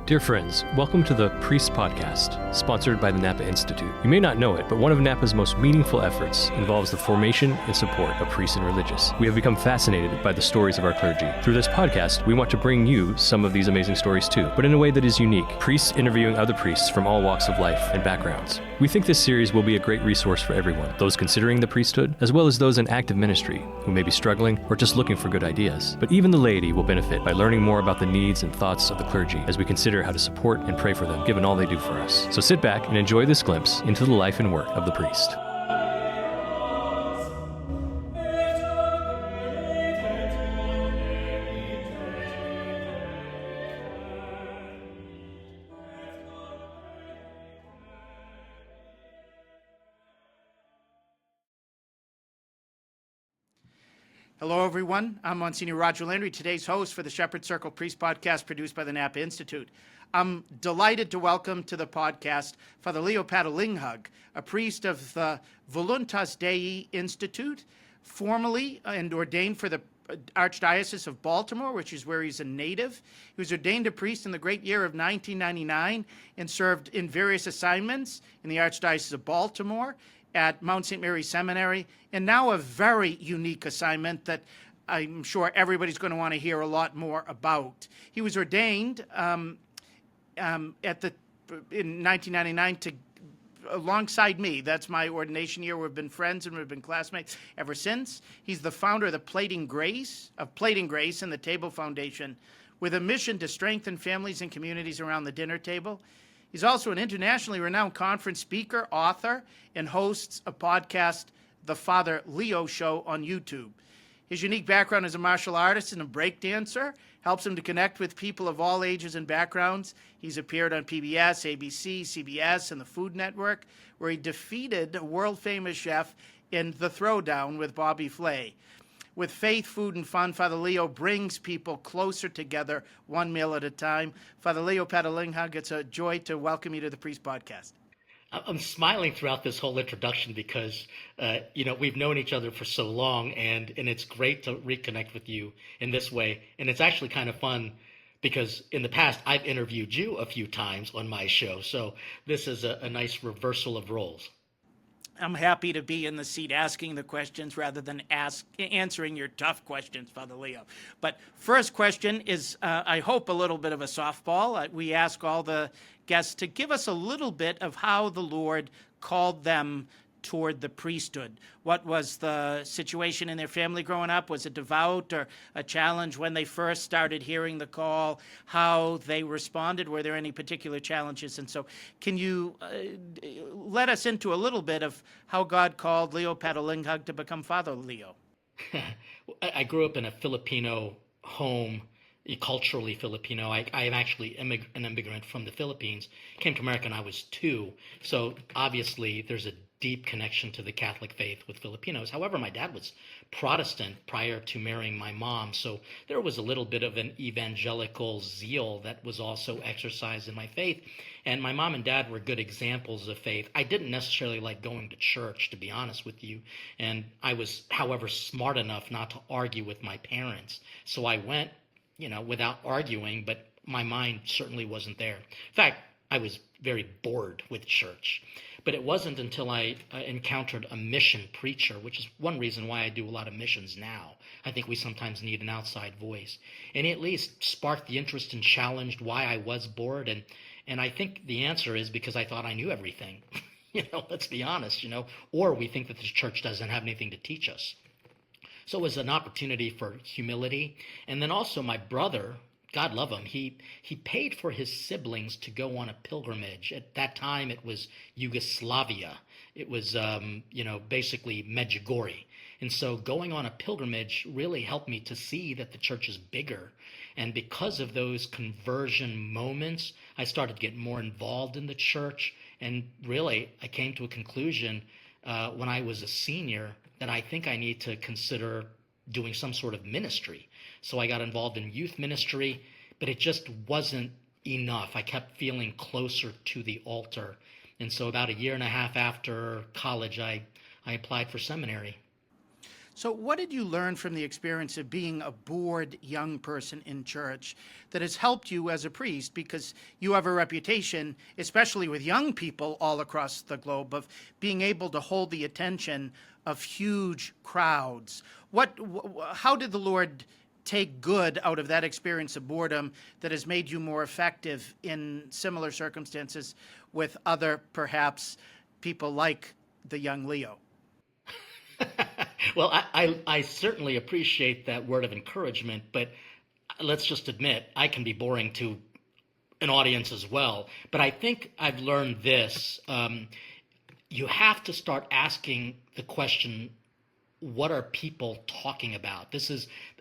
Dear friends, welcome to the Priest Podcast, sponsored by the Napa Institute. You may not know it, but one of Napa's most meaningful efforts involves the formation and support of priests and religious. We have become fascinated by the stories of our clergy. Through this podcast, we want to bring you some of these amazing stories too, but in a way that is unique. Priests interviewing other priests from all walks of life and backgrounds. We think this series will be a great resource for everyone, those considering the priesthood, as well as those in active ministry who may be struggling or just looking for good ideas. But even the laity will benefit by learning more about the needs and thoughts of the clergy as we consider how to support and pray for them, given all they do for us. So sit back and enjoy this glimpse into the life and work of the priest. Hello, everyone. I'm Msgr Roger Landry, today's host for the Shepherd Circle Priest Podcast produced by the Napa Institute. I'm delighted to welcome to the podcast Father Leo Patalinghug, a priest of the Voluntas Dei Institute, formally and ordained for the Archdiocese of Baltimore, which is where he's a native. He was ordained a priest in the great year of 1999 and served in various assignments in the Archdiocese of Baltimore, at Mount St. Mary's Seminary, and now a very unique assignment that I'm sure everybody's going to want to hear a lot more about. He was ordained in 1999 alongside me. That's my ordination year. We've been friends and we've been classmates ever since. He's the founder of the Plating Grace and the Table Foundation, with a mission to strengthen families and communities around the dinner table. He's also an internationally renowned conference speaker, author, and hosts a podcast, The Father Leo Show, on YouTube. His unique background as a martial artist and a breakdancer helps him to connect with people of all ages and backgrounds. He's appeared on PBS, ABC, CBS, and the Food Network, where he defeated a world-famous chef in The Throwdown with Bobby Flay. With faith, food, and fun, Father Leo brings people closer together, one meal at a time. Father Leo Patalinghug, it's a joy to welcome you to the Priest Podcast. I'm smiling throughout this whole introduction because, we've known each other for so long, and it's great to reconnect with you in this way. And it's actually kind of fun because in the past, I've interviewed you a few times on my show. So this is a nice reversal of roles. I'm happy to be in the seat asking the questions rather than answering your tough questions, Father Leo. But first question is, I hope, a little bit of a softball. We ask all the guests to give us a little bit of how the Lord called them toward the priesthood. What was the situation in their family growing up? Was it devout or a challenge when they first started hearing the call? How they responded? Were there any particular challenges? And so can you let us into a little bit of how God called Leo Patalinghug to become Father Leo? I grew up in a Filipino home, culturally Filipino. I am actually an immigrant from the Philippines. Came to America when I was 2. So obviously there's a deep connection to the Catholic faith with Filipinos. However, my dad was Protestant prior to marrying my mom, so there was a little bit of an evangelical zeal that was also exercised in my faith. And my mom and dad were good examples of faith. I didn't necessarily like going to church, to be honest with you. And I was, however, smart enough not to argue with my parents. So I went, without arguing, but my mind certainly wasn't there. In fact, I was very bored with church. But it wasn't until I encountered a mission preacher, which is one reason why I do a lot of missions now. I think we sometimes need an outside voice. And he at least sparked the interest and challenged why I was bored. And I think the answer is because I thought I knew everything. Let's be honest, or we think that the church doesn't have anything to teach us. So it was an opportunity for humility. And then also my brother, God love him, he paid for his siblings to go on a pilgrimage. At that time, it was Yugoslavia. It was, basically Medjugorje. And so going on a pilgrimage really helped me to see that the church is bigger. And because of those conversion moments, I started to get more involved in the church. And really, I came to a conclusion when I was a senior that I think I need to consider doing some sort of ministry. So I got involved in youth ministry, but it just wasn't enough. I kept feeling closer to the altar. And so about a year and a half after college, I applied for seminary. So what did you learn from the experience of being a bored young person in church that has helped you as a priest? Because you have a reputation, especially with young people all across the globe, of being able to hold the attention of huge crowds. How did the Lord take good out of that experience of boredom that has made you more effective in similar circumstances with other, perhaps, people like the young Leo? Well, I certainly appreciate that word of encouragement, but let's just admit I can be boring to an audience as well. But I think I've learned this. You have to start asking the question, what are people talking about?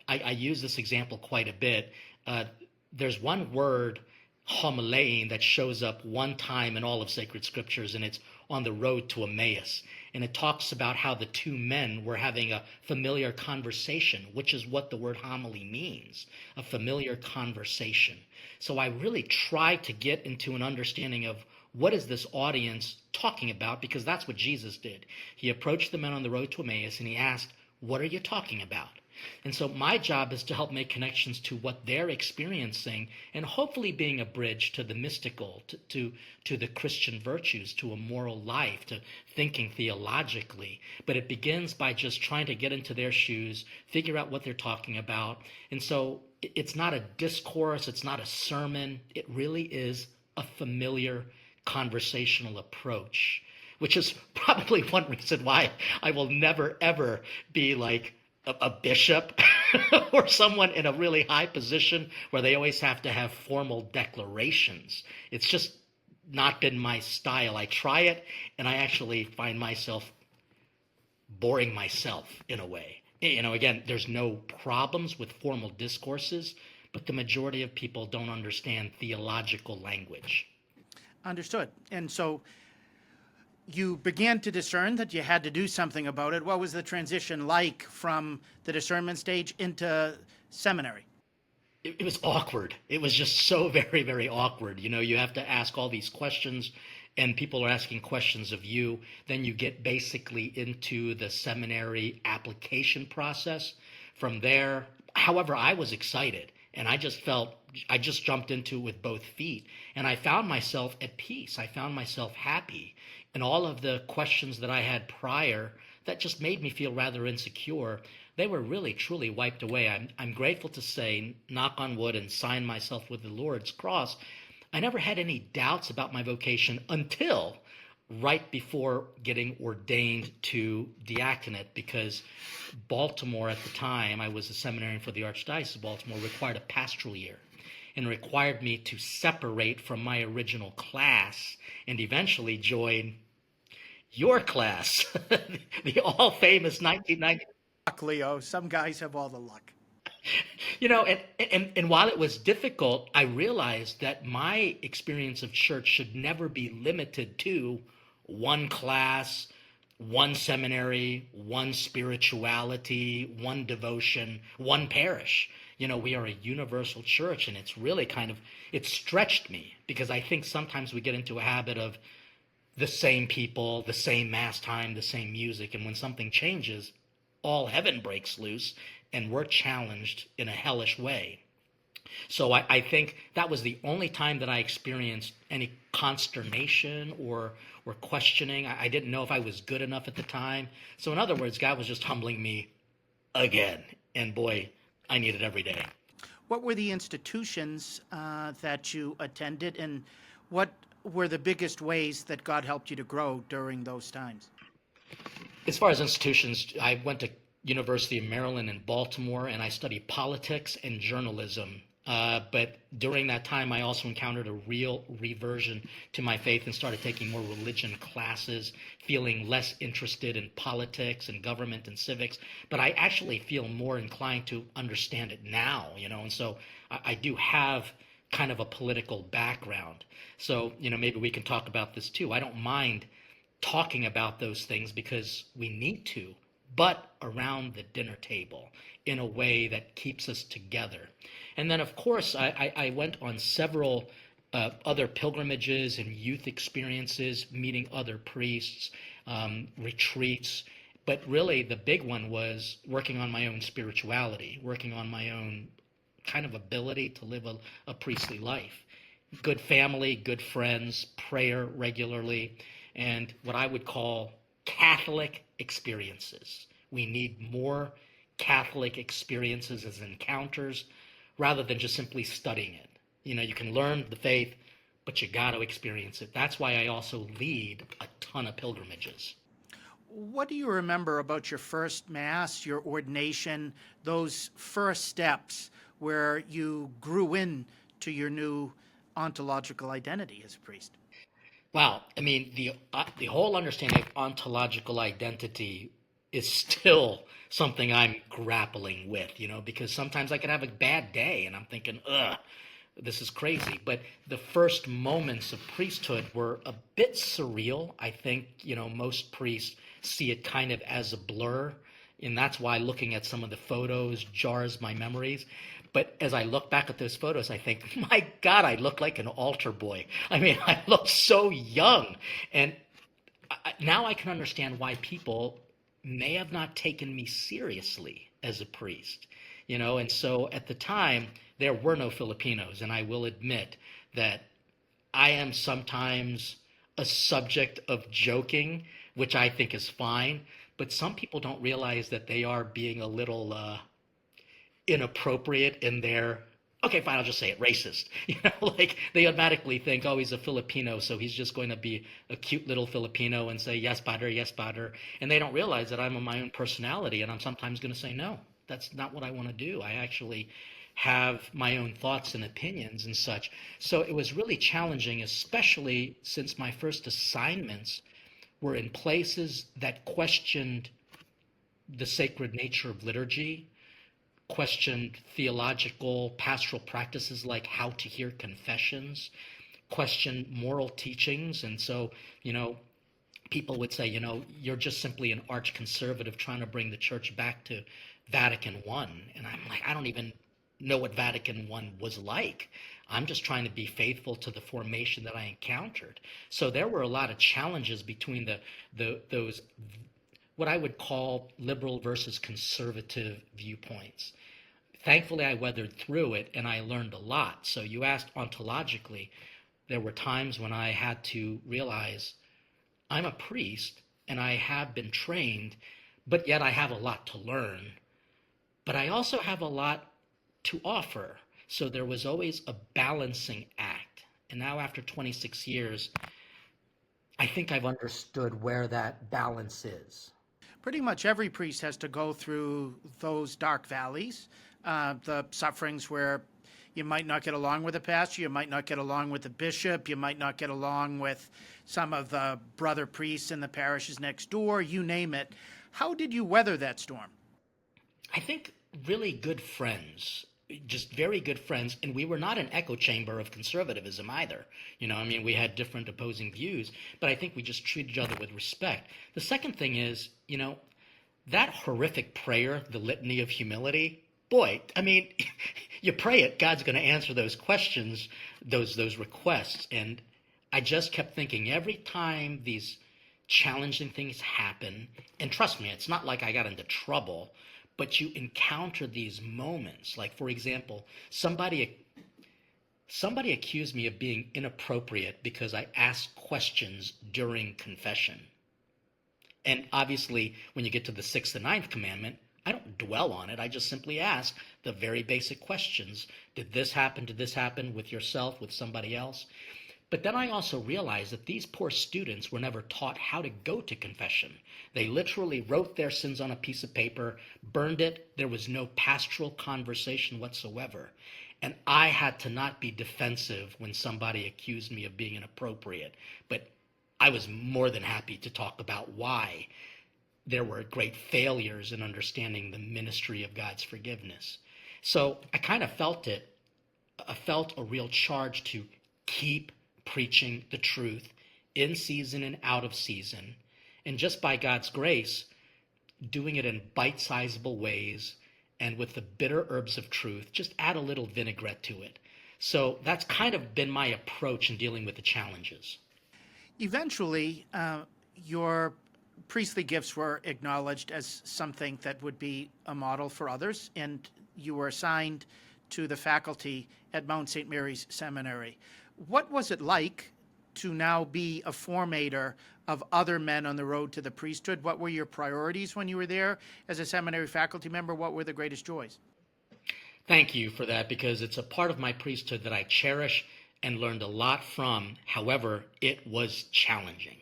I use this example quite a bit. There's one word, homilein, that shows up one time in all of sacred scriptures, and it's on the road to Emmaus. And it talks about how the two men were having a familiar conversation, which is what the word homily means, a familiar conversation. So I really try to get into an understanding of what is this audience talking about, because that's what Jesus did. He approached the men on the road to Emmaus and he asked, what are you talking about? And so my job is to help make connections to what they're experiencing and hopefully being a bridge to the mystical, to the Christian virtues, to a moral life, to thinking theologically. But it begins by just trying to get into their shoes, figure out what they're talking about. And so it's not a discourse, it's not a sermon. It really is a familiar conversational approach, which is probably one reason why I will never, ever be like a bishop or someone in a really high position where they always have to have formal declarations. It's just not been my style. I try it and I actually find myself boring myself in a way. Again, there's no problems with formal discourses, but the majority of people don't understand theological language. Understood. And so you began to discern that you had to do something about it. What was the transition like from the discernment stage into seminary? It was awkward. It was just so very, very awkward. You have to ask all these questions and people are asking questions of you. Then you get basically into the seminary application process. From there, however, I was excited and I just jumped into it with both feet. And I found myself at peace. I found myself happy. And all of the questions that I had prior that just made me feel rather insecure, they were really, truly wiped away. I'm grateful to say, knock on wood and sign myself with the Lord's cross, I never had any doubts about my vocation until right before getting ordained to diaconate, because Baltimore at the time, I was a seminarian for the Archdiocese of Baltimore, required a pastoral year and required me to separate from my original class and eventually join your class, the all-famous 1990. Luck, Leo. Some guys have all the luck. And while it was difficult, I realized that my experience of church should never be limited to one class, one seminary, one spirituality, one devotion, one parish. We are a universal church, and it's really it stretched me, because I think sometimes we get into a habit of the same people, the same mass time, the same music, and when something changes, all heaven breaks loose, and we're challenged in a hellish way. So I think that was the only time that I experienced any consternation or questioning. I didn't know if I was good enough at the time. So in other words, God was just humbling me again. And boy, I need it every day. What were the institutions that you attended, and what were the biggest ways that God helped you to grow during those times? As far as institutions, I went to University of Maryland in Baltimore, and I studied politics and journalism. But during that time, I also encountered a real reversion to my faith and started taking more religion classes, feeling less interested in politics and government and civics. But I actually feel more inclined to understand it now, and so I do have kind of a political background. So, maybe we can talk about this too. I don't mind talking about those things because we need to, but around the dinner table in a way that keeps us together. And then, of course, I went on several other pilgrimages and youth experiences, meeting other priests, retreats, But really, the big one was working on my own spirituality, working on my own kind of ability to live a priestly life. Good family, good friends, prayer regularly, and what I would call Catholic experiences. We need more Catholic experiences as encounters rather than just simply studying it. You can learn the faith, but you got to experience it. That's why I also lead a ton of pilgrimages. What do you remember about your first Mass, your ordination, those first steps where you grew into your new ontological identity as a priest? Wow, I mean, the whole understanding of ontological identity is still something I'm grappling with, because sometimes I could have a bad day and I'm thinking, ugh, this is crazy. But the first moments of priesthood were a bit surreal. I think, most priests see it kind of as a blur. And that's why looking at some of the photos jars my memories. But as I look back at those photos, I think, my God, I look like an altar boy. I mean, I look so young. And now I can understand why people may have not taken me seriously as a priest. And so at the time, there were no Filipinos. And I will admit that I am sometimes a subject of joking, which I think is fine. But some people don't realize that they are being a little inappropriate in their, okay, fine, I'll just say it, racist. Like they automatically think, oh, he's a Filipino, so he's just going to be a cute little Filipino and say, yes, Padre, yes, Padre. And they don't realize that I'm my own personality, and I'm sometimes going to say, no, that's not what I want to do. I actually have my own thoughts and opinions and such. So it was really challenging, especially since my first assignments were in places that questioned the sacred nature of liturgy, questioned theological pastoral practices like how to hear confessions, questioned moral teachings. And so, people would say, you're just simply an arch conservative trying to bring the church back to Vatican I. And I'm like, I don't even know what Vatican I was like. I'm just trying to be faithful to the formation that I encountered. So there were a lot of challenges between those what I would call liberal versus conservative viewpoints. Thankfully, I weathered through it and I learned a lot. So you asked ontologically, there were times when I had to realize I'm a priest and I have been trained, but yet I have a lot to learn. But I also have a lot to offer. So there was always a balancing act. And now after 26 years, I think I've understood where that balance is. Pretty much every priest has to go through those dark valleys, the sufferings where you might not get along with a pastor, you might not get along with the bishop, you might not get along with some of the brother priests in the parishes next door, you name it. How did you weather that storm? I think really good friends, just very good friends, and we were not an echo chamber of conservatism either. We had different opposing views, but I think we just treated each other with respect. The second thing is, that horrific prayer, the Litany of Humility, boy, you pray it, God's going to answer those questions, those requests. And I just kept thinking every time these challenging things happen, and trust me, it's not like I got into trouble, but you encounter these moments. Like, for example, somebody accused me of being inappropriate because I asked questions during confession. And obviously, when you get to the 6th and 9th commandment, I don't dwell on it. I just simply ask the very basic questions. Did this happen? Did this happen with yourself, with somebody else? But then I also realized that these poor students were never taught how to go to confession. They literally wrote their sins on a piece of paper, burned it. There was no pastoral conversation whatsoever. And I had to not be defensive when somebody accused me of being inappropriate. But I was more than happy to talk about why there were great failures in understanding the ministry of God's forgiveness. So I kind of felt it. I felt a real charge to keep preaching the truth in season and out of season. And just by God's grace, doing it in bite-sizable ways and with the bitter herbs of truth, just add a little vinaigrette to it. So that's kind of been my approach in dealing with the challenges. Eventually, your priestly gifts were acknowledged as something that would be a model for others, and you were assigned to the faculty at Mount St. Mary's Seminary. What was it like to now be a formator of other men on the road to the priesthood? What were your priorities when you were there as a seminary faculty member? What were the greatest joys? Thank you for that, because it's a part of my priesthood that I cherish and learned a lot from. However, it was challenging.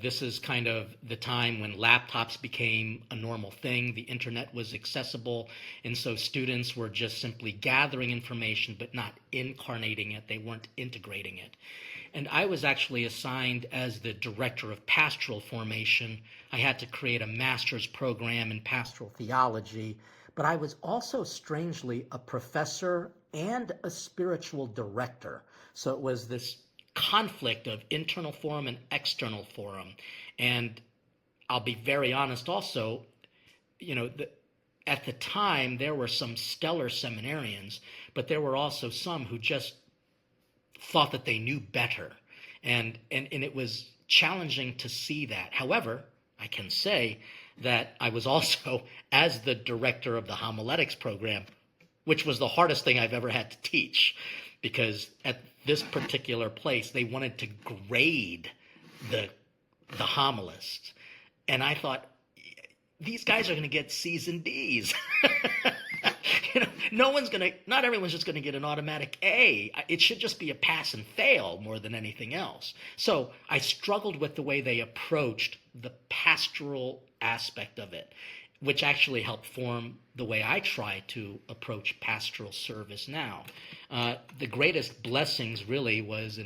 This is kind of the time when laptops became a normal thing. The internet was accessible, and so students were just simply gathering information but not incarnating it. They weren't integrating it. And I was actually assigned as the director of pastoral formation. I had to create a master's program in pastoral theology, but I was also strangely a professor and a spiritual director. So it was this conflict of internal forum and external forum. And I'll be very honest also, at the time there were some stellar seminarians, but there were also some who just thought that they knew better. And it was challenging to see that. However, I can say that I was also, as the director of the homiletics program, which was the hardest thing I've ever had to teach, because at this particular place, they wanted to grade the homilists. And I thought, these guys are going to get C's and D's. Not everyone's just going to get an automatic A. It should just be a pass and fail more than anything else. So I struggled with the way they approached the pastoral aspect of it, which actually helped form the way I try to approach pastoral service now. The greatest blessings really was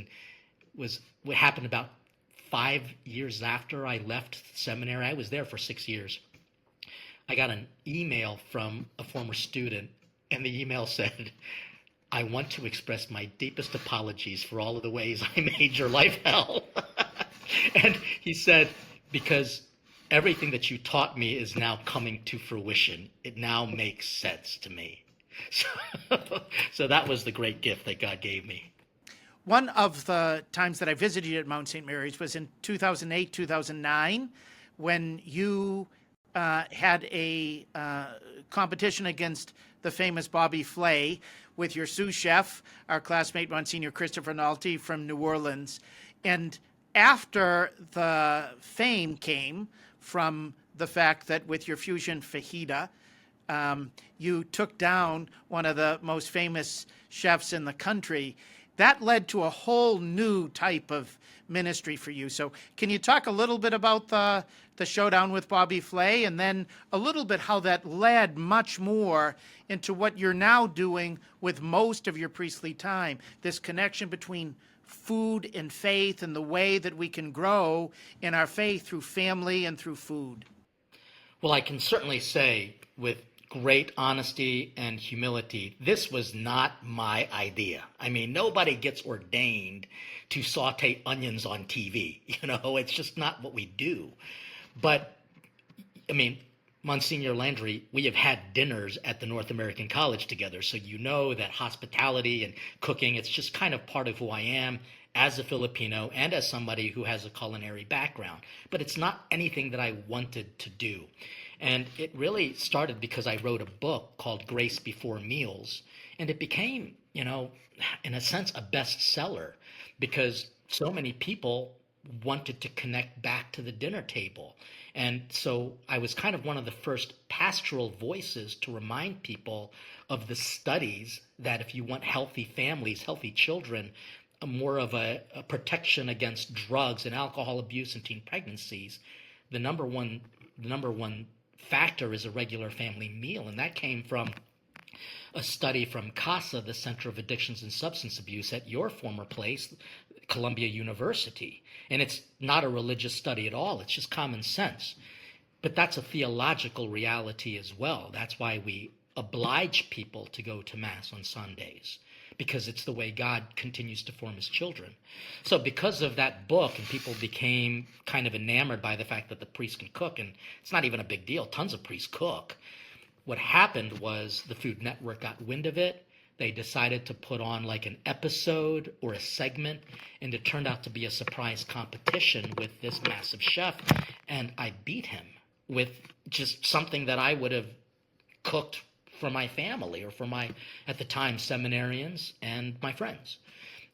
what happened about 5 years after I left seminary. I was there for 6 years. I got an email from a former student, and the email said, "I want to express my deepest apologies for all of the ways I made your life hell." And he said, "Because everything that you taught me is now coming to fruition. It now makes sense to me." So that was the great gift that God gave me. One of the times that I visited at Mount St. Mary's was in 2008, 2009, when you had a competition against the famous Bobby Flay with your sous chef, our classmate, Monsignor Christopher Nolte from New Orleans. And after the fame came from the fact that with your fusion fajita, you took down one of the most famous chefs in the country. That led to a whole new type of ministry for you. So can you talk a little bit about the showdown with Bobby Flay, and then a little bit how that led much more into what you're now doing with most of your priestly time, this connection between food and faith and the way that we can grow in our faith through family and through food? Well, I can certainly say with great honesty and humility, this was not my idea. I mean, nobody gets ordained to saute onions on TV. It's just not what we do. But, I mean, Monsignor Landry, we have had dinners at the North American College together, so you know that hospitality and cooking, it's just kind of part of who I am as a Filipino and as somebody who has a culinary background. But it's not anything that I wanted to do. And it really started because I wrote a book called Grace Before Meals, and it became, in a sense, a bestseller because so many people wanted to connect back to the dinner table. And so I was kind of one of the first pastoral voices to remind people of the studies that if you want healthy families, healthy children, more of a protection against drugs and alcohol abuse and teen pregnancies, the number one factor is a regular family meal. And that came from a study from CASA, the Center of Addictions and Substance Abuse at your former place, Columbia University. And it's not a religious study at all. It's just common sense. But that's a theological reality as well. That's why we oblige people to go to Mass on Sundays, because it's the way God continues to form his children. So because of that book, and people became kind of enamored by the fact that the priest can cook, and it's not even a big deal. Tons of priests cook. What happened was the Food Network got wind of it. They decided to put on like an episode or a segment, and it turned out to be a surprise competition with this massive chef. And I beat him with just something that I would have cooked for my family or for my, at the time, seminarians and my friends.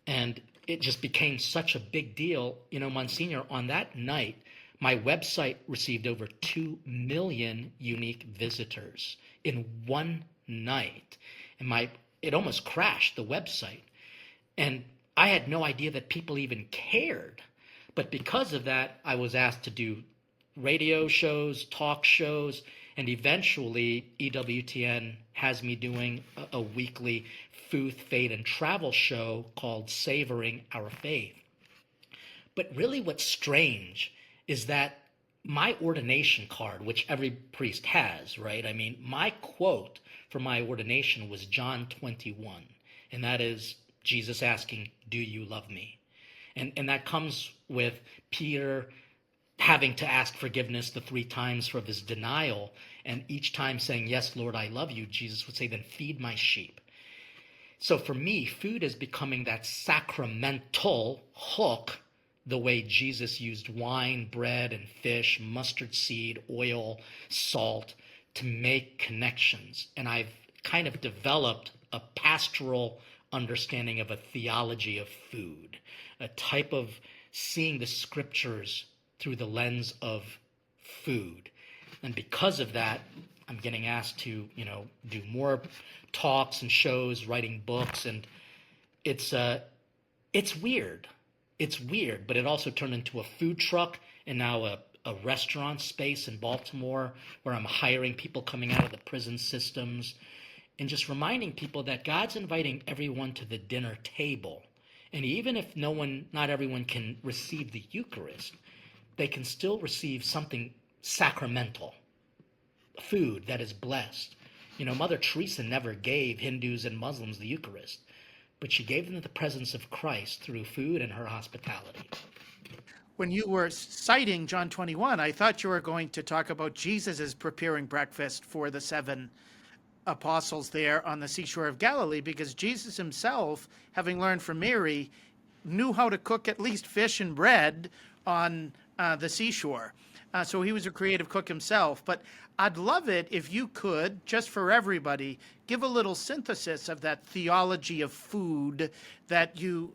And it just became such a big deal. You know, Monsignor, on that night, my website received over 2 million unique visitors in one night. And it almost crashed the website. And I had no idea that people even cared. But because of that, I was asked to do radio shows, talk shows, and eventually EWTN has me doing a weekly food, faith, and travel show called Savoring Our Faith. But really what's strange is that my ordination card, which every priest has, right? I mean, my quote for my ordination was John 21, and that is Jesus asking, "Do you love me?" And that comes with Peter having to ask forgiveness the 3 times for his denial, and each time saying, "Yes, Lord, I love you," Jesus would say, "Then feed my sheep." So for me, food is becoming that sacramental hook, the way Jesus used wine, bread, and fish, mustard seed, oil, salt, to make connections. And I've kind of developed a pastoral understanding of a theology of food, a type of seeing the scriptures through the lens of food. And because of that, I'm getting asked to, do more talks and shows, writing books, and it's weird. It's weird, but it also turned into a food truck and now a restaurant space in Baltimore where I'm hiring people coming out of the prison systems and just reminding people that God's inviting everyone to the dinner table. And even if not everyone can receive the Eucharist, they can still receive something sacramental, food that is blessed. Mother Teresa never gave Hindus and Muslims the Eucharist, but she gave them the presence of Christ through food and her hospitality. When you were citing John 21, I thought you were going to talk about Jesus' preparing breakfast for the 7 apostles there on the seashore of Galilee, because Jesus himself, having learned from Mary, knew how to cook at least fish and bread on the seashore. So he was a creative cook himself. But I'd love it if you could, just for everybody, give a little synthesis of that theology of food that you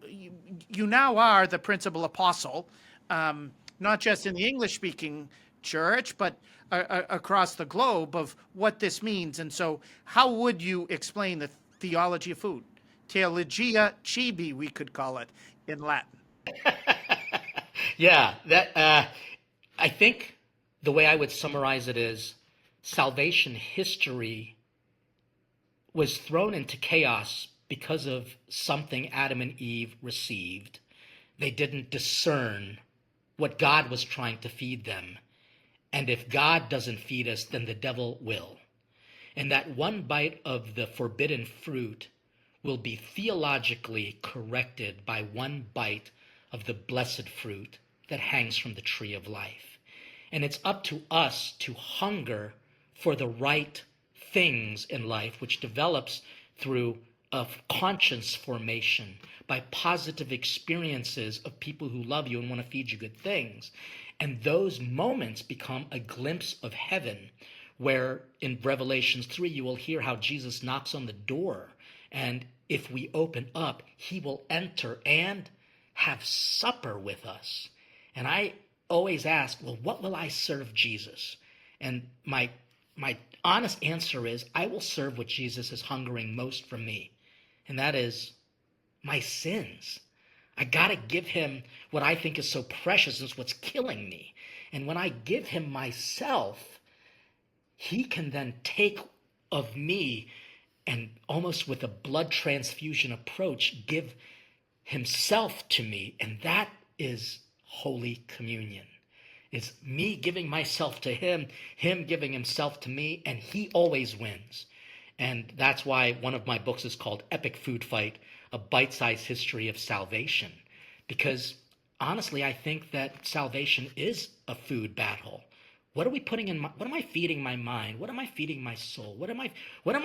now are the principal apostle, not just in the English-speaking church, but across the globe, of what this means. And so how would you explain the theology of food? Theologia cibi, we could call it in Latin. Yeah, I think the way I would summarize it is salvation history was thrown into chaos because of something Adam and Eve received. They didn't discern what God was trying to feed them. And if God doesn't feed us, then the devil will. And that one bite of the forbidden fruit will be theologically corrected by one bite of the blessed fruit that hangs from the tree of life. And it's up to us to hunger for the right things in life, which develops through a conscience formation, by positive experiences of people who love you and want to feed you good things. And those moments become a glimpse of heaven, where in Revelations 3, you will hear how Jesus knocks on the door. And if we open up, he will enter and have supper with us. And I always ask, well, what will I serve Jesus? And my honest answer is, I will serve what Jesus is hungering most from me. And that is my sins. I got to give him what I think is so precious, and it's what's killing me. And when I give him myself, he can then take of me and almost with a blood transfusion approach, give himself to me. And that is Holy Communion. It's me giving myself to him, him giving himself to me, and he always wins. And that's why one of my books is called Epic Food Fight, a bite-sized history of salvation. Because honestly, I think that salvation is a food battle. What are we putting in what am I feeding my mind? What am I feeding my soul? What am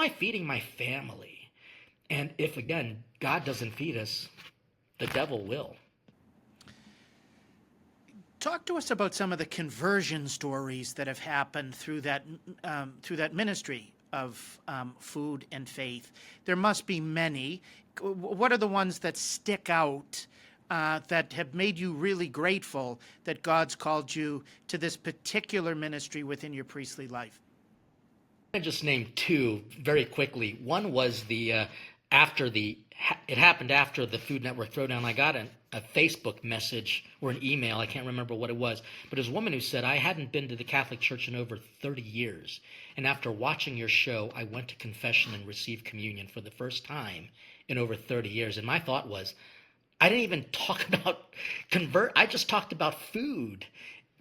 I feeding my family? And if, again, God doesn't feed us, the devil will. Talk to us about some of the conversion stories that have happened through that ministry of food and faith. There must be many. What are the ones that stick out that have made you really grateful that God's called you to this particular ministry within your priestly life? I just name two very quickly. One was it happened after the Food Network Throwdown. I got a Facebook message or an email, I can't remember what it was, but it was a woman who said, I hadn't been to the Catholic Church in over 30 years, and after watching your show, I went to confession and received communion for the first time in over 30 years. And my thought was, I didn't even talk about I just talked about food.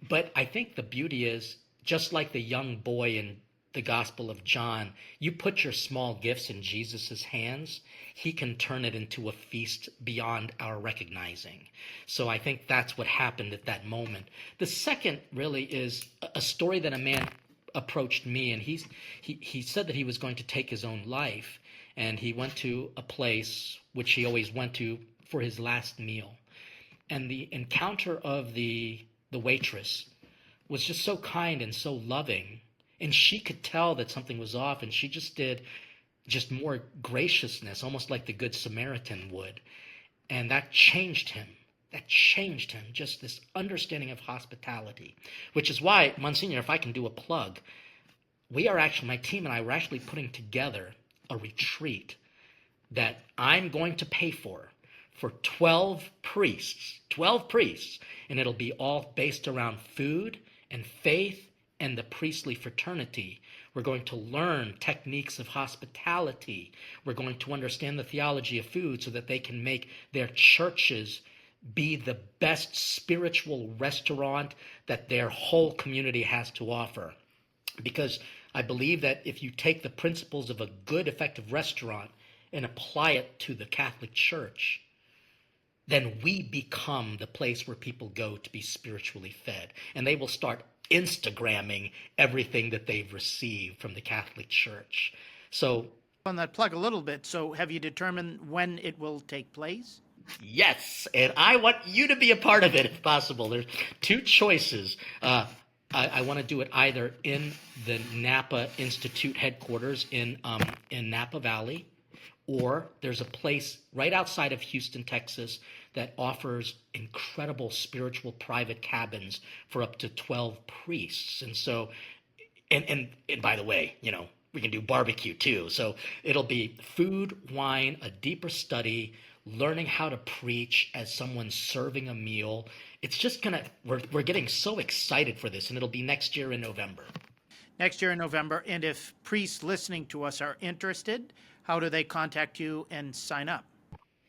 But I think the beauty is, just like the young boy in the Gospel of John, you put your small gifts in Jesus's hands, he can turn it into a feast beyond our recognizing. So I think that's what happened at that moment. The second really is a story that a man approached me, and he said that he was going to take his own life, and he went to a place which he always went to for his last meal. And the encounter of the waitress was just so kind and so loving. And she could tell that something was off, and she just did more graciousness, almost like the Good Samaritan would. And that changed him. Just this understanding of hospitality, which is why, Monsignor, if I can do a plug, my team and I were actually putting together a retreat that I'm going to pay for 12 priests, and it'll be all based around food and faith and the priestly fraternity. We're going to learn techniques of hospitality. We're going to understand the theology of food so that they can make their churches be the best spiritual restaurant that their whole community has to offer. Because I believe that if you take the principles of a good, effective restaurant and apply it to the Catholic Church, then we become the place where people go to be spiritually fed. And they will start Instagramming everything that they've received from the Catholic Church. So, on that plug a little bit, so have you determined when it will take place? Yes, and I want you to be a part of it if possible. There's two choices. I want to do it either in the Napa Institute headquarters in Napa Valley, or there's a place right outside of Houston, Texas, that offers incredible spiritual private cabins for up to 12 priests. And so, and by the way, we can do barbecue too. So it'll be food, wine, a deeper study, learning how to preach as someone serving a meal. It's just we're getting so excited for this, and it'll be next year in November. Next year in November. And if priests listening to us are interested, how do they contact you and sign up?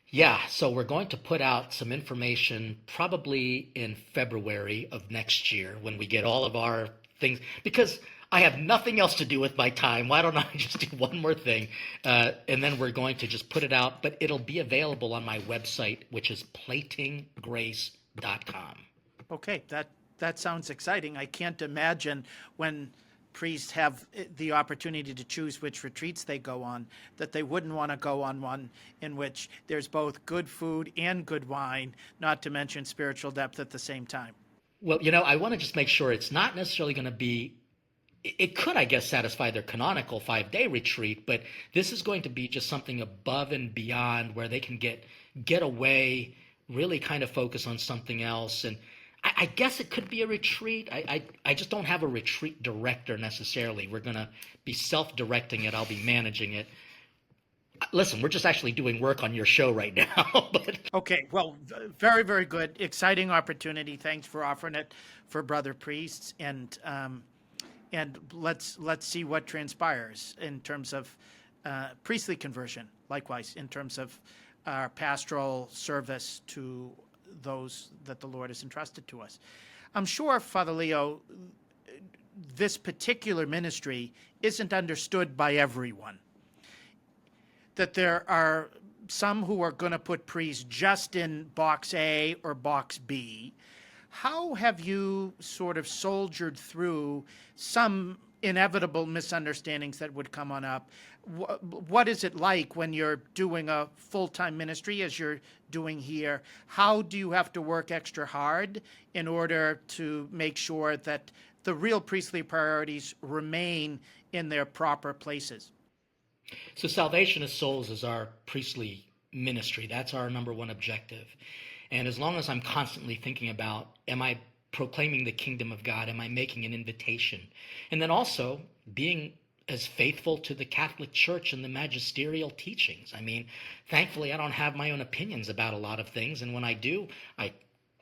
Yeah, so we're going to put out some information probably in February of next year when we get all of our things, because I have nothing else to do with my time. Why don't I just do one more thing? And then we're going to just put it out, but it'll be available on my website, which is platinggrace.com. Okay, that sounds exciting. I can't imagine when priests have the opportunity to choose which retreats they go on, that they wouldn't want to go on one in which there's both good food and good wine, not to mention spiritual depth at the same time. Well, I want to just make sure it's not necessarily going to be, it could, I guess, satisfy their canonical 5-day retreat, but this is going to be just something above and beyond where they can get away, really kind of focus on something else. And I guess it could be a retreat. I just don't have a retreat director necessarily. We're going to be self-directing it. I'll be managing it. Listen, we're just actually doing work on your show right now. But okay, well, very, very good. Exciting opportunity. Thanks for offering it for brother priests. And let's see what transpires in terms of priestly conversion, likewise, in terms of our pastoral service to those that the Lord has entrusted to us. I'm sure, Father Leo, this particular ministry isn't understood by everyone. That there are some who are going to put priests just in box A or box B. How have you sort of soldiered through some inevitable misunderstandings that would come on up. What is it like when you're doing a full-time ministry as you're doing here? How do you have to work extra hard in order to make sure that the real priestly priorities remain in their proper places? So salvation of souls is our priestly ministry. That's our number one objective. And as long as I'm constantly thinking about, am I proclaiming the kingdom of God? Am I making an invitation? And then also being as faithful to the Catholic Church and the magisterial teachings. I mean, thankfully, I don't have my own opinions about a lot of things. And when I do, I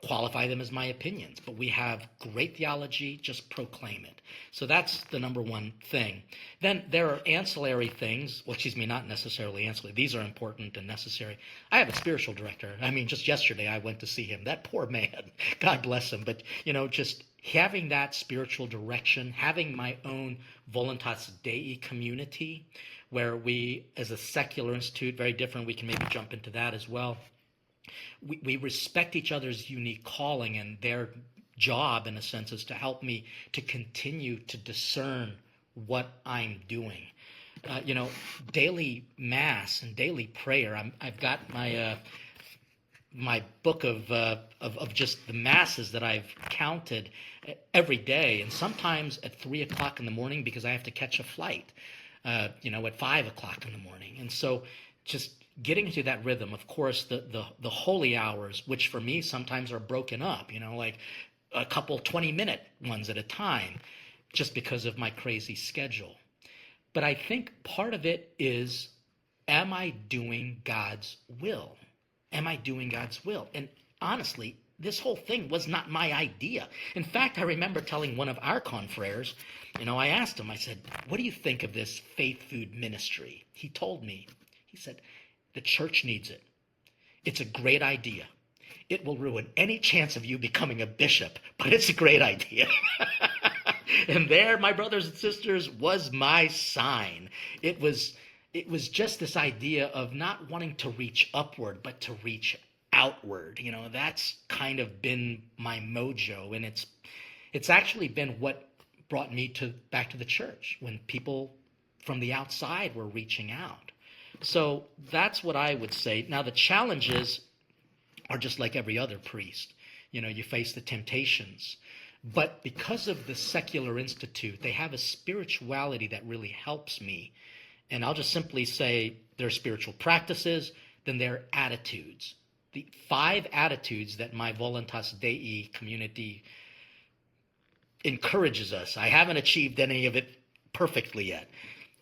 qualify them as my opinions. But we have great theology, just proclaim it. So that's the number one thing. Then there are ancillary things, well, excuse me, not necessarily ancillary. These are important and necessary. I have a spiritual director. I mean, just yesterday I went to see him. That poor man, God bless him. But, just having that spiritual direction, having my own Voluntas Dei community, where we, as a secular institute, very different, we can maybe jump into that as well. We respect each other's unique calling, and their job, in a sense, is to help me to continue to discern what I'm doing. Daily mass and daily prayer. I've got my book of just the masses that I've counted every day, and sometimes at 3 o'clock in the morning because I have to catch a flight. At 5 o'clock in the morning, and so just getting into that rhythm. Of course, the holy hours, which for me sometimes are broken up, like a couple 20-minute ones at a time, just because of my crazy schedule. But I think part of it is, am I doing God's will? Am I doing God's will? And honestly, this whole thing was not my idea. In fact, I remember telling one of our confreres, I asked him, I said, what do you think of this faith food ministry? He told me, he said, the church needs it. It's a great idea. It will ruin any chance of you becoming a bishop, but it's a great idea. And there, my brothers and sisters, was my sign. It was just this idea of not wanting to reach upward, but to reach outward. That's kind of been my mojo, and it's actually been what brought me back to the church when people from the outside were reaching out. So that's what I would say. Now, the challenges are just like every other priest. You face the temptations. But because of the secular institute, they have a spirituality that really helps me. And I'll just simply say there are spiritual practices, then there are attitudes. The 5 attitudes that my Voluntas Dei community encourages us. I haven't achieved any of it perfectly yet.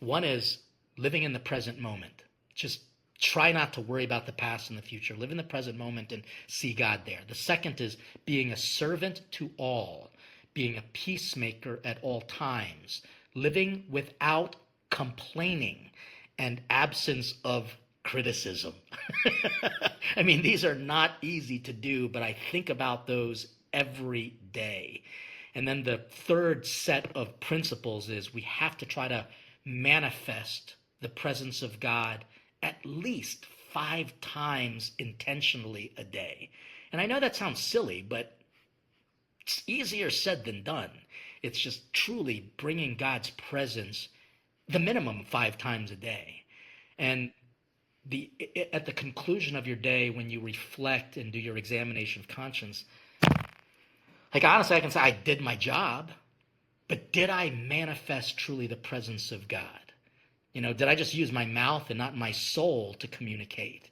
One is living in the present moment. Just try not to worry about the past and the future. Live in the present moment and see God there. The second is being a servant to all, being a peacemaker at all times, living without complaining and absence of criticism. I mean, these are not easy to do, but I think about those every day. And then the third set of principles is we have to try to manifest the presence of God at least 5 times intentionally a day. And I know that sounds silly, but it's easier said than done. It's just truly bringing God's presence the minimum 5 times a day. And at the conclusion of your day, when you reflect and do your examination of conscience, honestly, I can say I did my job, but did I manifest truly the presence of God? Did I just use my mouth and not my soul to communicate?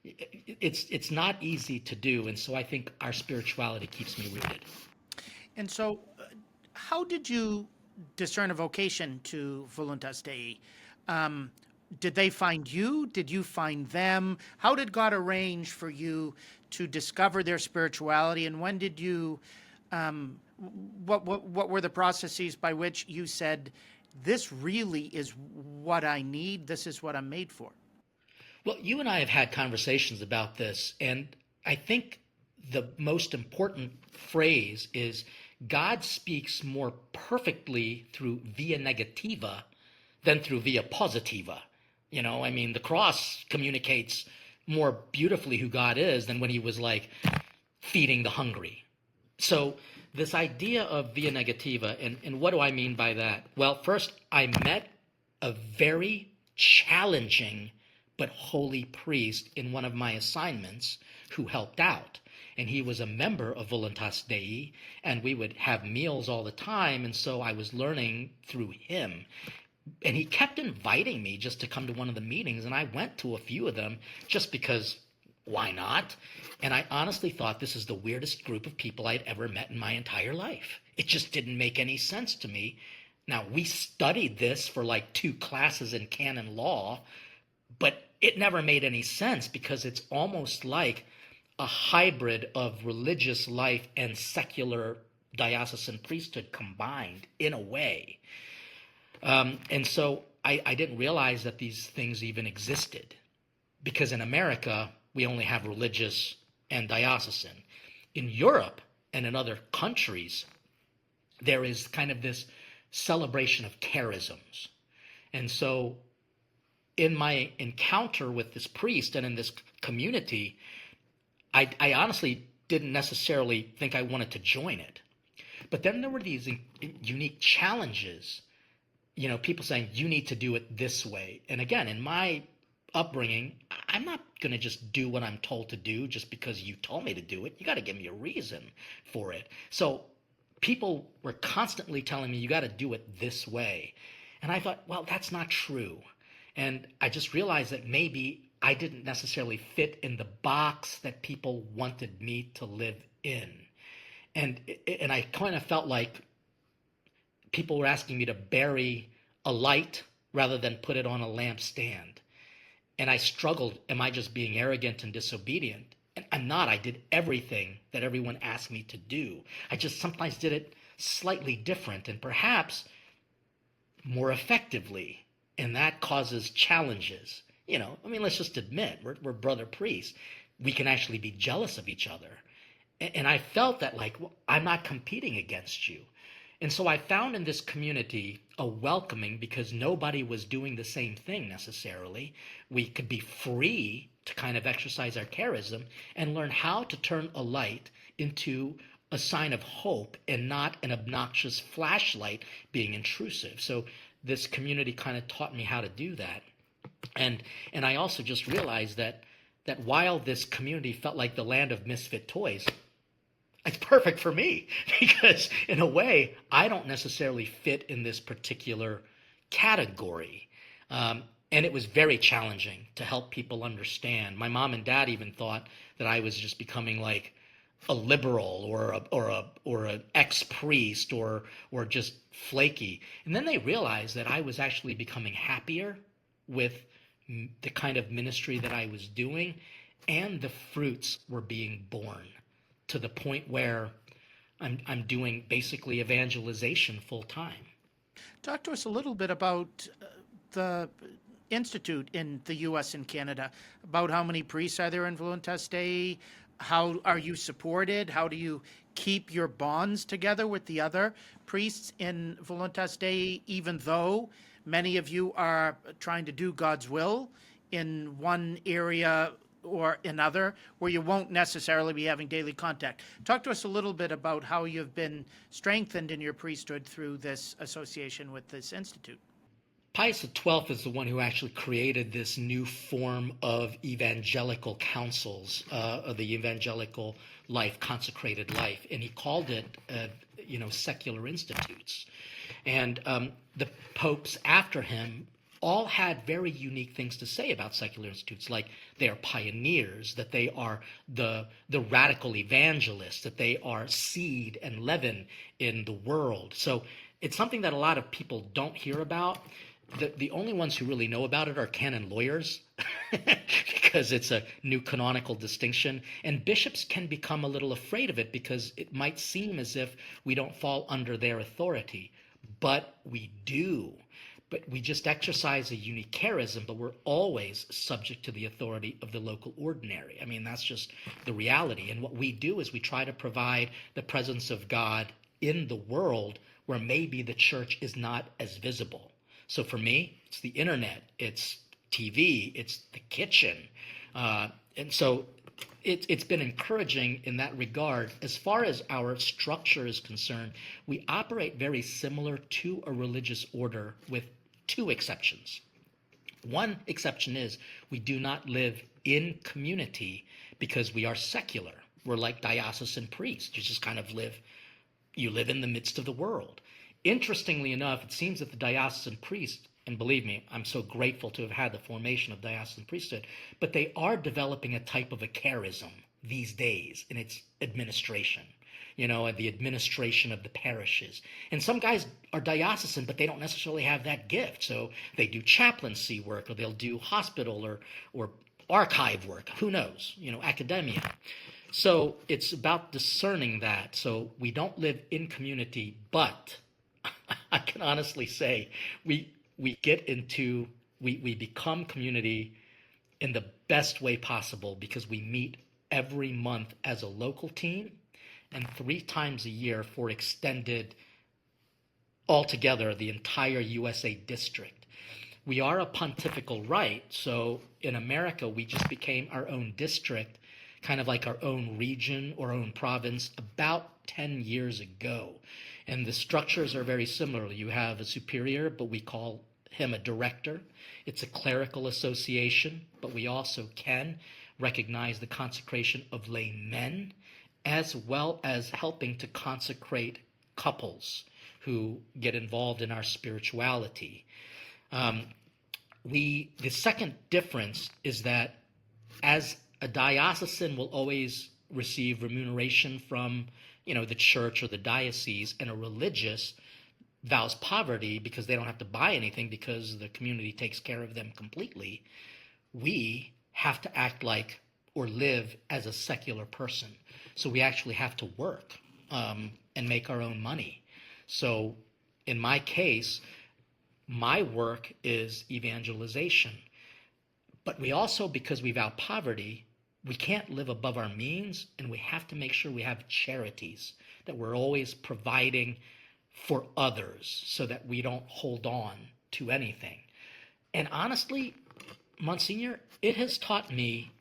It's not easy to do, and so I think our spirituality keeps me rooted. And so, how did you discern a vocation to Voluntas Dei? Did they find you? Did you find them? How did God arrange for you to discover their spirituality? And when did you, what were the processes by which you said, this really is what I need, this is what I'm made for? Well, you and I have had conversations about this, and I think the most important phrase is God speaks more perfectly through via negativa than through via positiva. The cross communicates more beautifully who God is than when he was feeding the hungry. So This idea of via negativa, and what do I mean by that? Well, first, I met a very challenging but holy priest in one of my assignments who helped out. And he was a member of Voluntas Dei, and we would have meals all the time, and so I was learning through him. And he kept inviting me just to come to one of the meetings, and I went to a few of them just because why not? And I honestly thought this is the weirdest group of people I'd ever met in my entire life. It just didn't make any sense to me. Now, we studied this for like 2 classes in canon law, but it never made any sense because it's almost like a hybrid of religious life and secular diocesan priesthood combined in a way. And so I didn't realize that these things even existed, because in America, we only have religious and diocesan. In Europe and in other countries, there is kind of this celebration of charisms. And so in my encounter with this priest and in this community, I honestly didn't necessarily think I wanted to join it. But then there were these unique challenges, people saying, you need to do it this way. And again, in my upbringing, I'm not going to just do what I'm told to do just because you told me to do it. You got to give me a reason for it. So people were constantly telling me, you got to do it this way. And I thought, well, that's not true. And I just realized that maybe I didn't necessarily fit in the box that people wanted me to live in. And I kind of felt like people were asking me to bury a light rather than put it on a lampstand. And I struggled. Am I just being arrogant and disobedient? And I'm not. I did everything that everyone asked me to do. I just sometimes did it slightly different and perhaps more effectively. And that causes challenges. Let's just admit, we're brother priests. We can actually be jealous of each other. And I felt that I'm not competing against you. And so I found in this community a welcoming because nobody was doing the same thing necessarily. We could be free to kind of exercise our charism and learn how to turn a light into a sign of hope and not an obnoxious flashlight being intrusive. So this community kind of taught me how to do that. And I also just realized that while this community felt like the land of misfit toys, it's perfect for me because in a way, I don't necessarily fit in this particular category. And it was very challenging to help people understand. My mom and dad even thought that I was just becoming like a liberal or an ex-priest or just flaky. And then they realized that I was actually becoming happier with the kind of ministry that I was doing, and the fruits were being born to the point where I'm doing basically evangelization full time. Talk to us a little bit about the Institute in the U.S. and Canada, about how many priests are there in Voluntas Dei? How are you supported? How do you keep your bonds together with the other priests in Voluntas Dei, even though many of you are trying to do God's will in one area or another, where you won't necessarily be having daily contact? Talk to us a little bit about how you've been strengthened in your priesthood through this association with this institute. Pius XII is the one who actually created this new form of evangelical councils, of the evangelical life, consecrated life, and he called it, secular institutes. And the popes after him all had very unique things to say about secular institutes, like they are pioneers, that they are the radical evangelists, that they are seed and leaven in the world. So it's something that a lot of people don't hear about. The only ones who really know about it are canon lawyers because it's a new canonical distinction. And bishops can become a little afraid of it because it might seem as if we don't fall under their authority. But we do. But we just exercise a unique charism, but we're always subject to the authority of the local ordinary. I mean, that's just the reality. And what we do is we try to provide the presence of God in the world where maybe the church is not as visible. So for me, it's the internet, it's TV, it's the kitchen. And so it's been encouraging in that regard. As far as our structure is concerned, we operate very similar to a religious order with two exceptions. One exception is we do not live in community because we are secular. We're like diocesan priests. You just kind of live in the midst of the world. Interestingly enough, it seems that the diocesan priest, and believe me, I'm so grateful to have had the formation of diocesan priesthood, but they are developing a type of a charism these days in its administration, and the administration of the parishes. And some guys are diocesan, but they don't necessarily have that gift. So they do chaplaincy work, or they'll do hospital or archive work. Who knows? Academia. So it's about discerning that. So we don't live in community, but I can honestly say we become community in the best way possible because we meet every month as a local team and 3 times a year for extended, altogether, the entire USA district. We are a pontifical rite, so in America we just became our own district, kind of like our own region or own province, about 10 years ago. And the structures are very similar. You have a superior, but we call him a director. It's a clerical association, but we also can recognize the consecration of lay men, as well as helping to consecrate couples who get involved in our spirituality. The second difference is that as a diocesan will always receive remuneration from the church or the diocese, and a religious vows poverty because they don't have to buy anything because the community takes care of them completely. We have to act like or live as a secular person. So we actually have to work and make our own money. So in my case, my work is evangelization. But we also, because we vow poverty, we can't live above our means, and we have to make sure we have charities, that we're always providing for others so that we don't hold on to anything. And honestly, Monsignor, it has taught me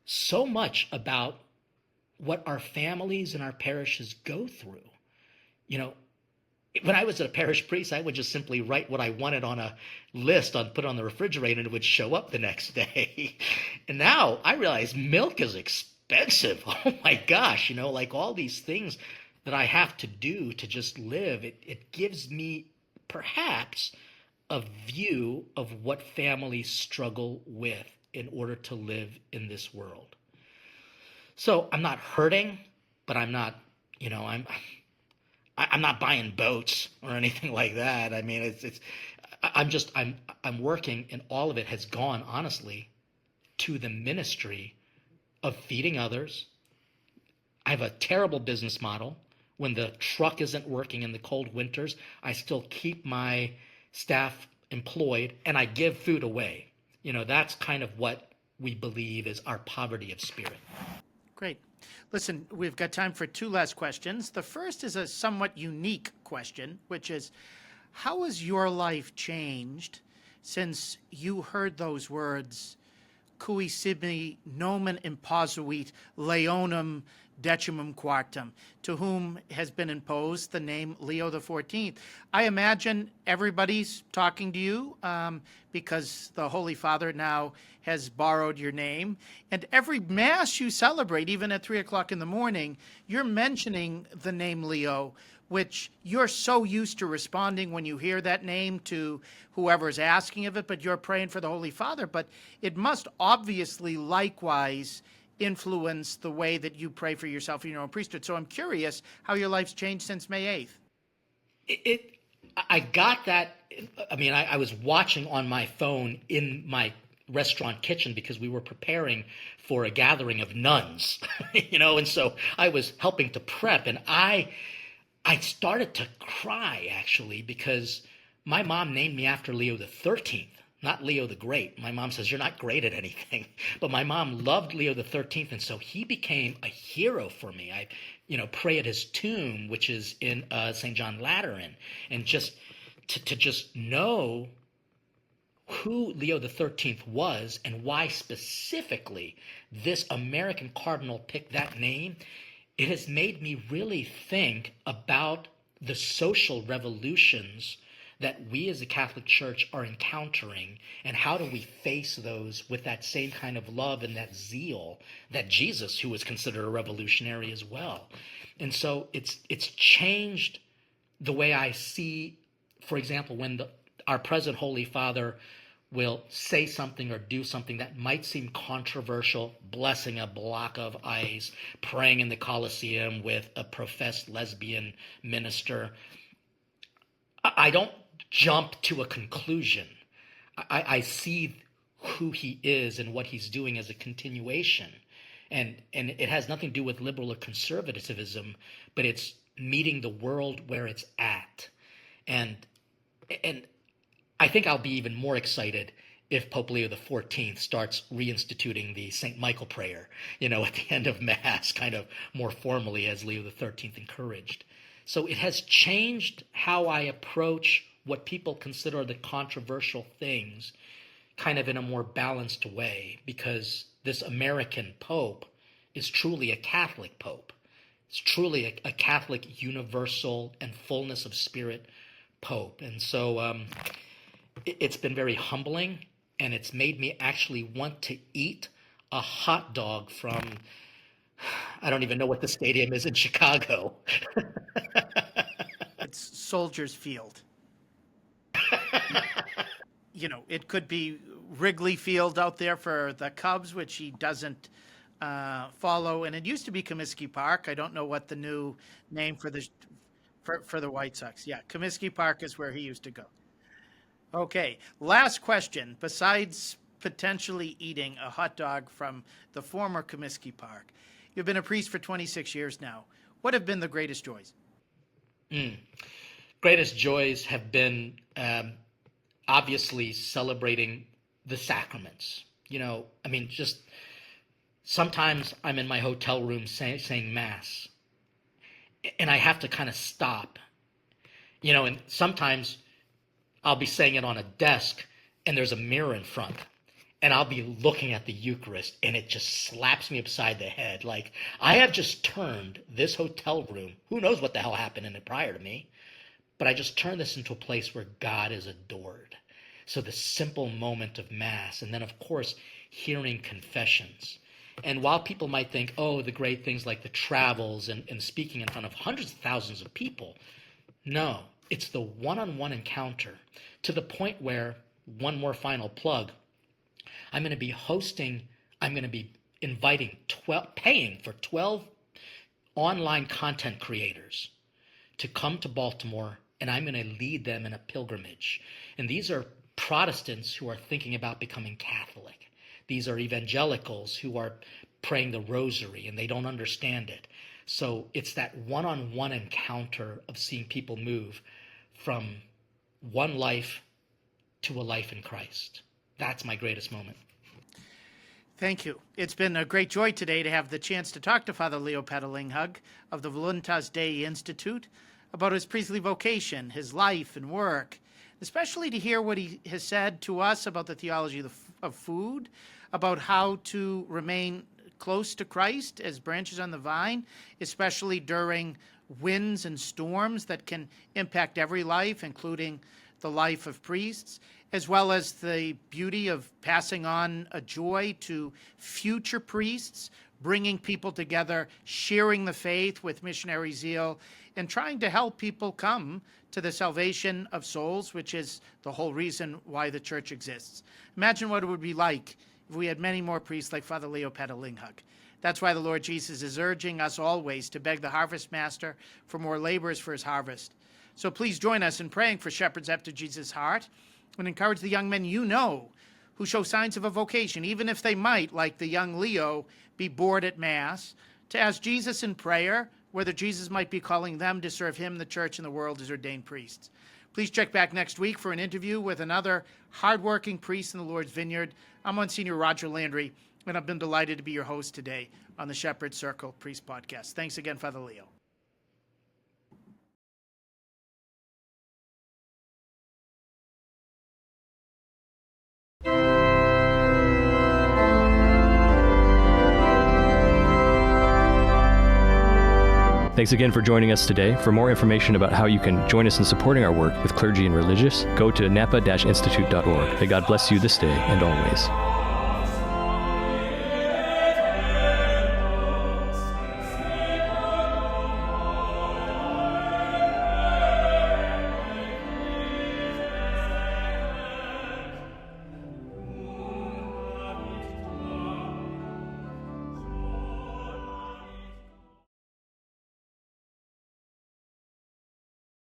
so much about what our families and our parishes go through. When I was a parish priest, I would just simply write what I wanted on a list, put on the refrigerator, and it would show up the next day. And now I realize milk is expensive. Oh my gosh, like all these things that I have to do to just live. It gives me perhaps a view of what families struggle with in order to live in this world. So I'm not hurting, but I'm not, I'm not buying boats or anything like that. I mean, I'm working, and all of it has gone, honestly, to the ministry of feeding others. I have a terrible business model. When the truck isn't working in the cold winters, I still keep my staff employed, and I give food away. That's kind of what we believe is our poverty of spirit. Great. Listen, we've got time for 2 last questions. The first is a somewhat unique question, which is, how has your life changed since you heard those words, cui sibi nomen imposuit Leonum decimum quartum, to whom has been imposed the name Leo XIV? I imagine everybody's talking to you because the Holy Father now has borrowed your name. And every Mass you celebrate, even at 3 o'clock in the morning, you're mentioning the name Leo, which you're so used to responding when you hear that name to whoever's asking of it, but you're praying for the Holy Father. But it must obviously likewise influence the way that you pray for yourself in your own priesthood. So I'm curious how your life's changed since May 8th. I got that. I mean, I was watching on my phone in my restaurant kitchen because we were preparing for a gathering of nuns, and so I was helping to prep, and I started to cry, actually, because my mom named me after Leo XIII, not Leo the Great. My mom says, you're not great at anything. But my mom loved Leo XIII, and so he became a hero for me. I, pray at his tomb, which is in St. John Lateran, and just to just know who Leo the 13th was and why specifically this American cardinal picked that name, it has made me really think about the social revolutions that we as a Catholic Church are encountering, and how do we face those with that same kind of love and that zeal that Jesus, who was considered a revolutionary as well. And so it's changed the way I see, for example, when our present Holy Father will say something or do something that might seem controversial, blessing a block of ice, praying in the Colosseum with a professed lesbian minister. I don't jump to a conclusion. I see who he is and what he's doing as a continuation. And it has nothing to do with liberal or conservatism, but it's meeting the world where it's at. And I think I'll be even more excited if Pope Leo XIV starts reinstituting the St. Michael prayer, at the end of Mass, kind of more formally, as Leo XIII encouraged. So it has changed how I approach what people consider the controversial things, kind of in a more balanced way, because this American Pope is truly a Catholic Pope. It's truly a Catholic universal and fullness of spirit Pope. And so it's been very humbling, and it's made me actually want to eat a hot dog from, I don't even know what the stadium is in Chicago. It's Soldiers Field. It could be Wrigley Field out there for the Cubs, which he doesn't follow. And it used to be Comiskey Park. I don't know what the new name for the White Sox. Yeah, Comiskey Park is where he used to go. Okay, last question. Besides potentially eating a hot dog from the former Comiskey Park, you've been a priest for 26 years now. What have been the greatest joys? Greatest joys have been obviously celebrating the sacraments. Just sometimes I'm in my hotel room saying Mass, and I have to kind of stop, and sometimes I'll be saying it on a desk and there's a mirror in front, and I'll be looking at the Eucharist and it just slaps me upside the head. Like, I have just turned this hotel room, who knows what the hell happened in it prior to me, but I just turned this into a place where God is adored. So the simple moment of Mass, and then of course hearing confessions. And while people might think, oh, the great things like the travels and speaking in front of hundreds of thousands of people, no, it's the one-on-one encounter, to the point where, one more final plug, I'm going to be inviting paying for 12 online content creators to come to Baltimore, and I'm going to lead them in a pilgrimage. And these are Protestants who are thinking about becoming Catholic. These are evangelicals who are praying the rosary and they don't understand it. So it's that one-on-one encounter of seeing people move from one life to a life in Christ. That's my greatest moment. Thank you. It's been a great joy today to have the chance to talk to Father Leo Patalinghug of the Voluntas Dei Institute about his priestly vocation, his life and work, especially to hear what he has said to us about the theology of food, about how to remain close to Christ as branches on the vine, especially during winds and storms that can impact every life, including the life of priests, as well as the beauty of passing on a joy to future priests, bringing people together, sharing the faith with missionary zeal, and trying to help people come to the salvation of souls, which is the whole reason why the church exists. Imagine what it would be like if we had many more priests like Father Leo Patalinghug. That's why the Lord Jesus is urging us always to beg the harvest master for more laborers for his harvest. So please join us in praying for shepherds after Jesus' heart, and encourage the young men you know who show signs of a vocation, even if they might, like the young Leo, be bored at Mass, to ask Jesus in prayer whether Jesus might be calling them to serve him, the church, and the world as ordained priests. Please check back next week for an interview with another hardworking priest in the Lord's vineyard. I'm Msgr Roger Landry, and I've been delighted to be your host today on the Shepherd Circle Priest Podcast. Thanks again, Father Leo. Thanks again for joining us today. For more information about how you can join us in supporting our work with clergy and religious, go to napa-institute.org. May God bless you this day and always.